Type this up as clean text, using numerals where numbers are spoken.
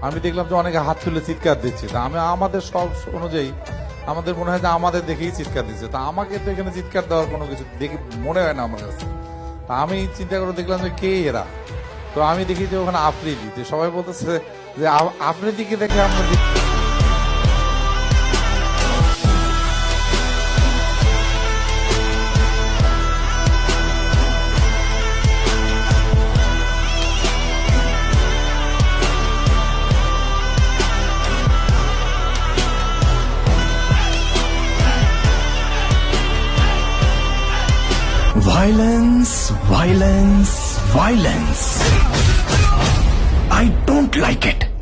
আমি দেখলাম যে অনেকে হাত তুলে চিৎকার দিচ্ছে, তা আমি আমাদের সব অনুযায়ী আমাদের মনে হয় যে আমাদের দেখেই চিৎকার দিচ্ছে, তা আমাকে তো এখানে চিৎকার দেওয়ার কোনো কিছু দেখে মনে হয় না আমার কাছে। তা আমি চিন্তা করে দেখলাম যে কে এরা, তো আমি দেখি যে ওখানে আফ্রিদি, যে সবাই বলতেছে যে আফ্রিদিকে দেখে আমরা Violence, violence, violence. I don't like it.